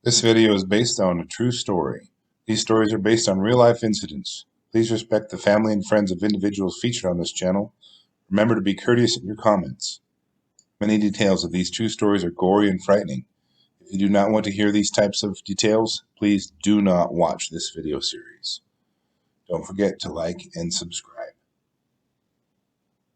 This video is based on a true story. These stories are based on real-life incidents. Please respect the family and friends of individuals featured on this channel. Remember to be courteous in your comments. Many details of these true stories are gory and frightening. If you do not want to hear these types of details, please do not watch this video series. Don't forget to like and subscribe.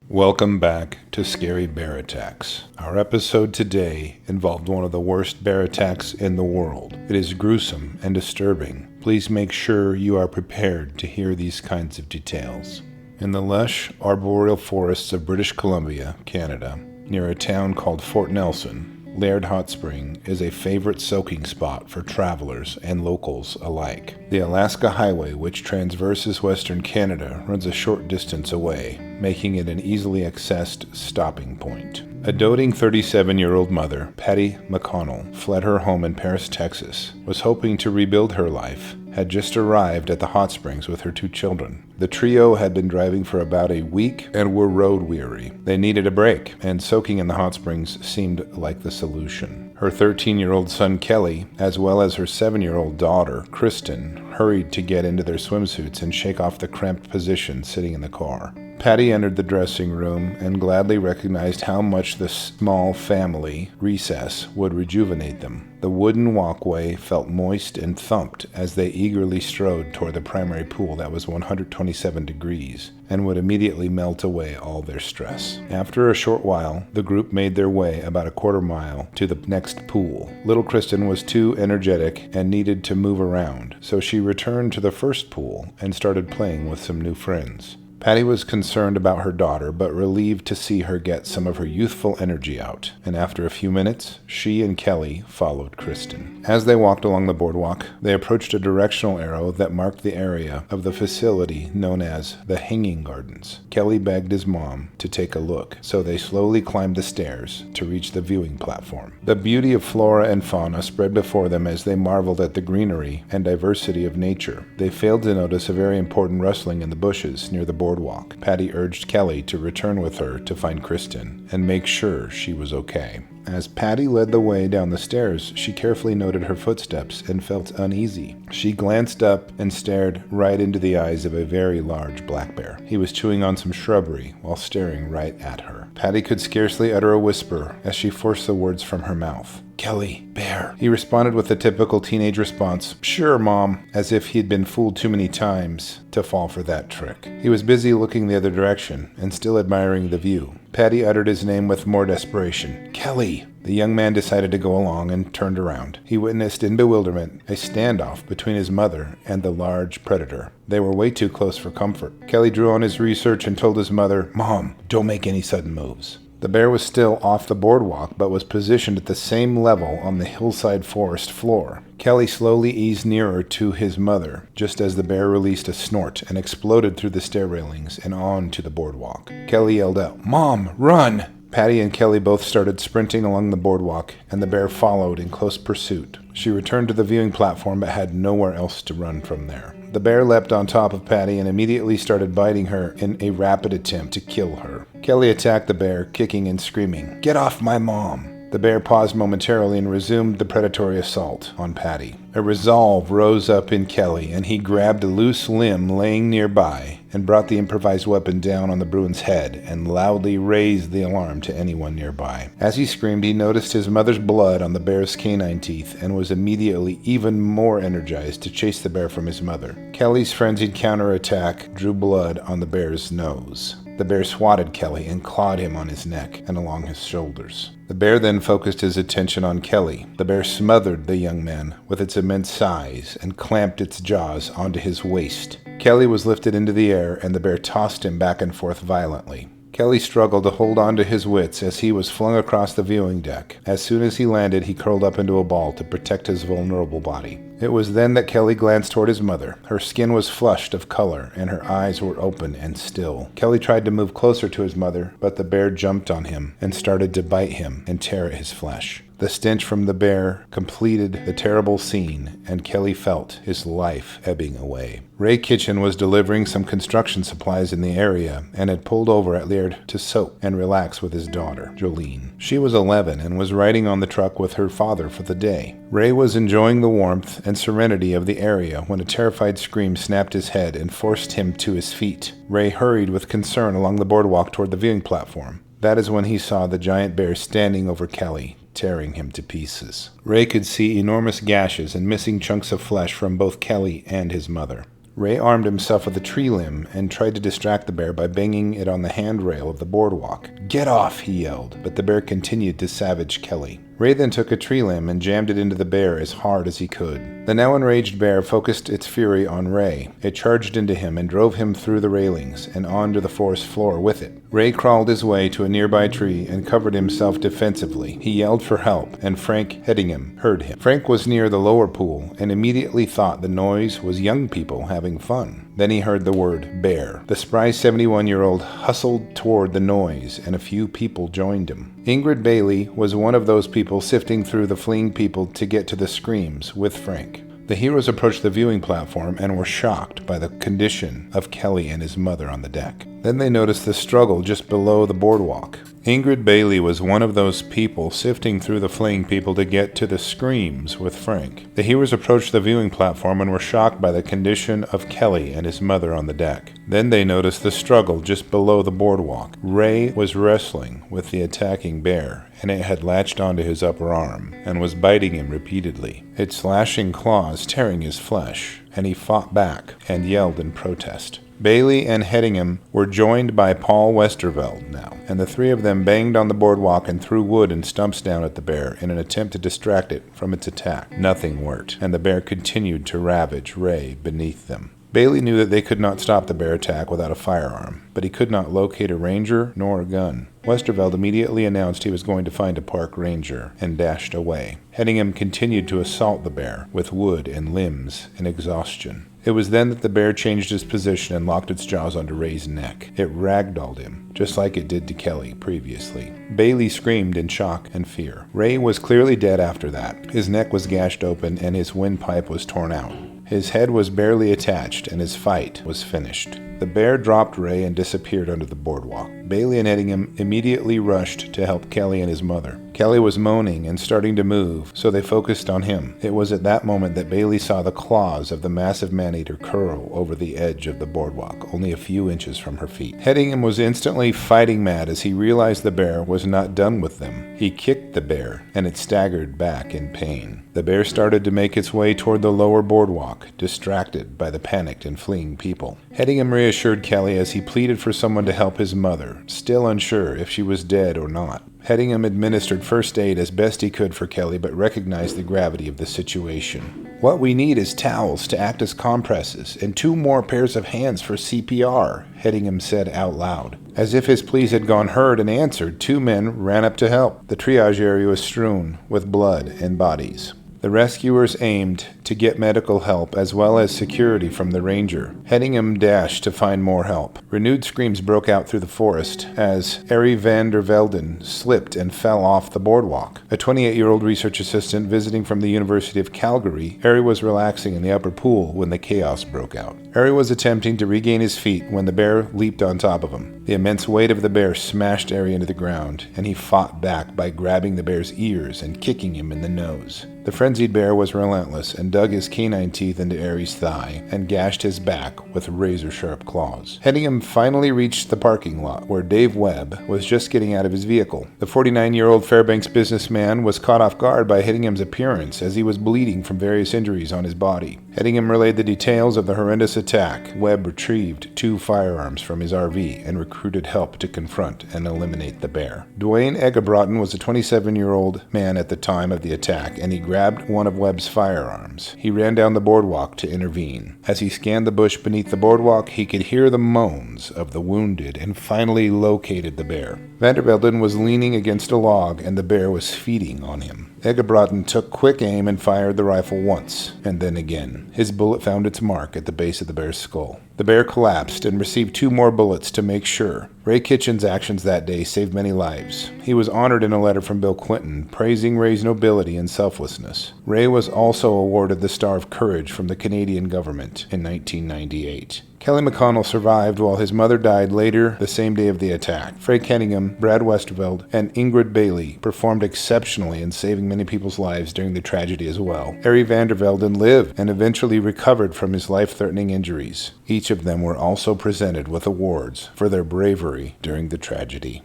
Welcome back to Scary Bear Attacks. Our episode today involved one of the worst bear attacks in the world. It is gruesome and disturbing. Please make sure you are prepared to hear these kinds of details. In the lush, arboreal forests of British Columbia, Canada, near a town called Fort Nelson, Laird Hot Spring is a favorite soaking spot for travelers and locals alike. The Alaska Highway, which transverses western Canada, runs a short distance away, making it an easily accessed stopping point. A doting 37-year-old mother, Patti McConnell, fled her home in Paris, Texas, was hoping to rebuild her life, had just arrived at the hot springs with her 2 children. The trio had been driving for about a week and were road weary. They needed a break, and soaking in the hot springs seemed like the solution. Her 13-year-old son Kelly, as well as her 7-year-old daughter Kristen, hurried to get into their swimsuits and shake off the cramped position sitting in the car. Patti entered the dressing room and gladly recognized how much the small family recess would rejuvenate them. The wooden walkway felt moist and thumped as they eagerly strode toward the primary pool that was 127 degrees and would immediately melt away all their stress. After a short while, the group made their way about a quarter mile to the next pool. Little Kristen was too energetic and needed to move around, so she returned to the first pool and started playing with some new friends. Patti was concerned about her daughter, but relieved to see her get some of her youthful energy out, and after a few minutes, she and Kelly followed Kristen. As they walked along the boardwalk, they approached a directional arrow that marked the area of the facility known as the Hanging Gardens. Kelly begged his mom to take a look, so they slowly climbed the stairs to reach the viewing platform. The beauty of flora and fauna spread before them as they marveled at the greenery and diversity of nature. They failed to notice a very important rustling in the bushes near the boardwalk. Patti urged Kelly to return with her to find Kristen and make sure she was okay. As Patti led the way down the stairs, she carefully noted her footsteps and felt uneasy. She glanced up and stared right into the eyes of a very large black bear. He was chewing on some shrubbery while staring right at her. Patti could scarcely utter a whisper as she forced the words from her mouth. "Kelly, bear." He responded with the typical teenage response, "Sure, Mom," as if he'd been fooled too many times to fall for that trick. He was busy looking the other direction and still admiring the view. Patti uttered his name with more desperation. "Kelly!" The young man decided to go along and turned around. He witnessed in bewilderment a standoff between his mother and the large predator. They were way too close for comfort. Kelly drew on his research and told his mother, "Mom, don't make any sudden moves." The bear was still off the boardwalk, but was positioned at the same level on the hillside forest floor. Kelly slowly eased nearer to his mother, just as the bear released a snort and exploded through the stair railings and on to the boardwalk. Kelly yelled out, "Mom, run!" Patti and Kelly both started sprinting along the boardwalk, and the bear followed in close pursuit. She returned to the viewing platform but had nowhere else to run from there. The bear leapt on top of Patti and immediately started biting her in a rapid attempt to kill her. Kelly attacked the bear, kicking and screaming, "Get off my mom!" The bear paused momentarily and resumed the predatory assault on Patti. A resolve rose up in Kelly, and he grabbed a loose limb laying nearby and brought the improvised weapon down on the Bruin's head and loudly raised the alarm to anyone nearby. As he screamed, he noticed his mother's blood on the bear's canine teeth and was immediately even more energized to chase the bear from his mother. Kelly's frenzied counterattack drew blood on the bear's nose. The bear swatted Kelly and clawed him on his neck and along his shoulders. The bear then focused his attention on Kelly. The bear smothered the young man with its immense size and clamped its jaws onto his waist. Kelly was lifted into the air and the bear tossed him back and forth violently. Kelly struggled to hold on to his wits as he was flung across the viewing deck. As soon as he landed, he curled up into a ball to protect his vulnerable body. It was then that Kelly glanced toward his mother. Her skin was flushed of color, and her eyes were open and still. Kelly tried to move closer to his mother, but the bear jumped on him and started to bite him and tear at his flesh. The stench from the bear completed the terrible scene, and Kelly felt his life ebbing away. Ray Kitchen was delivering some construction supplies in the area and had pulled over at Laird to soak and relax with his daughter, Jolene. She was 11 and was riding on the truck with her father for the day. Ray was enjoying the warmth and serenity of the area when a terrified scream snapped his head and forced him to his feet. Ray hurried with concern along the boardwalk toward the viewing platform. That is when he saw the giant bear standing over Kelly, tearing him to pieces. Ray could see enormous gashes and missing chunks of flesh from both Kelly and his mother. Ray armed himself with a tree limb and tried to distract the bear by banging it on the handrail of the boardwalk. "Get off!" he yelled, but the bear continued to savage Kelly. Ray then took a tree limb and jammed it into the bear as hard as he could. The now enraged bear focused its fury on Ray. It charged into him and drove him through the railings and onto the forest floor with it. Ray crawled his way to a nearby tree and covered himself defensively. He yelled for help, and Frank Headingham heard him. Frank was near the lower pool and immediately thought the noise was young people having fun. Then he heard the word bear. The spry 71-year-old hustled toward the noise, and a few people joined him. Ingrid Bailey was one of those people sifting through the fleeing people to get to the screams with Frank. The heroes approached the viewing platform and were shocked by the condition of Kelly and his mother on the deck. Then they noticed the struggle just below the boardwalk. Ingrid Bailey was one of those people sifting through the fleeing people to get to the screams with Frank. The heroes approached the viewing platform and were shocked by the condition of Kelly and his mother on the deck. Then they noticed the struggle just below the boardwalk. Ray was wrestling with the attacking bear, and it had latched onto his upper arm and was biting him repeatedly, its slashing claws tearing his flesh, and he fought back and yelled in protest. Bailey and Headingham were joined by Paul Westerveld now, and the three of them banged on the boardwalk and threw wood and stumps down at the bear in an attempt to distract it from its attack. Nothing worked, and the bear continued to ravage Ray beneath them. Bailey knew that they could not stop the bear attack without a firearm, but he could not locate a ranger nor a gun. Westerveld immediately announced he was going to find a park ranger and dashed away. Headingham continued to assault the bear with wood and limbs in exhaustion. It was then that the bear changed its position and locked its jaws onto Ray's neck. It ragdolled him, just like it did to Kelly previously. Bailey screamed in shock and fear. Ray was clearly dead after that. His neck was gashed open and his windpipe was torn out. His head was barely attached and his fight was finished. The bear dropped Ray and disappeared under the boardwalk. Bailey and Headingham immediately rushed to help Kelly and his mother. Kelly was moaning and starting to move, so they focused on him. It was at that moment that Bailey saw the claws of the massive man-eater curl over the edge of the boardwalk, only a few inches from her feet. Headingham was instantly fighting mad as he realized the bear was not done with them. He kicked the bear, and it staggered back in pain. The bear started to make its way toward the lower boardwalk, distracted by the panicked and fleeing people. Headingham reassured Kelly as he pleaded for someone to help his mother, still unsure if she was dead or not. Headingham administered first aid as best he could for Kelly, but recognized the gravity of the situation. "What we need is towels to act as compresses, and 2 more pairs of hands for CPR, Headingham said out loud. As if his pleas had gone heard and answered, 2 men ran up to help. The triage area was strewn with blood and bodies. The rescuers aimed to get medical help as well as security from the ranger. Headingham dashed to find more help. Renewed screams broke out through the forest as Ari van der Velden slipped and fell off the boardwalk. A 28-year-old research assistant visiting from the University of Calgary, Ari was relaxing in the upper pool when the chaos broke out. Ari was attempting to regain his feet when the bear leaped on top of him. The immense weight of the bear smashed Ari into the ground, and he fought back by grabbing the bear's ears and kicking him in the nose. The frenzied bear was relentless and dug his canine teeth into Ari's thigh and gashed his back with razor-sharp claws. Headingham finally reached the parking lot where Dave Webb was just getting out of his vehicle. The 49-year-old Fairbanks businessman was caught off guard by Headingham's appearance as he was bleeding from various injuries on his body. Headingham relayed the details of the horrendous attack. Webb retrieved 2 firearms from his RV and recruited help to confront and eliminate the bear. Dwayne Eggebrotten was a 27-year-old man at the time of the attack, and he grabbed one of Webb's firearms. He ran down the boardwalk to intervene. As he scanned the bush beneath the boardwalk, he could hear the moans of the wounded and finally located the bear. Van der Velden was leaning against a log, and the bear was feeding on him. Egebrotten took quick aim and fired the rifle once, and then again. His bullet found its mark at the base of the bear's skull. The bear collapsed and received 2 more bullets to make sure. Ray Kitchen's actions that day saved many lives. He was honored in a letter from Bill Clinton, praising Ray's nobility and selflessness. Ray was also awarded the Star of Courage from the Canadian government in 1998. Kelly McConnell survived while his mother died later the same day of the attack. Frey Kenningham, Brad Westerveld, and Ingrid Bailey performed exceptionally in saving many people's lives during the tragedy as well. Harry Vandervelden lived and eventually recovered from his life-threatening injuries. Each of them were also presented with awards for their bravery during the tragedy.